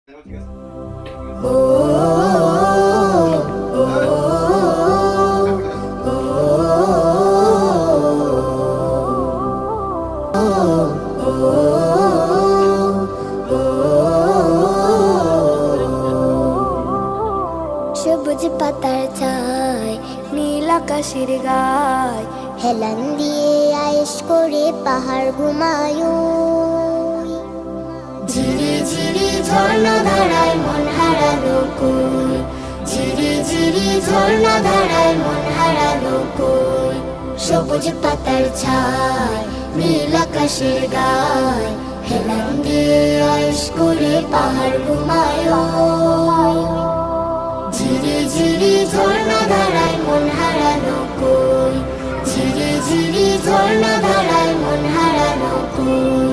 সবুজ পাতার ছায় নীল আকাশের গায় হেলান দিয়ে আয়েশ করে পাহাড় ঘুমায় ঝিরি ঝিরি ঝর্ণা ধারায় মন হারালো কই ঝিরি ঝিরি ঝর্ণা ধারায় মন হারালো কই সবুজ পাতার ছায় নীল আকাশের গায় হেলান দিয়ে আয়েশ করে পাহাড় ঘুমায় ঝিরি ঝিরি ঝর্ণা ধারায় মন হারালো কই ঝিরি ঝিরি ঝর্ণা ধারায় মন হারালো কই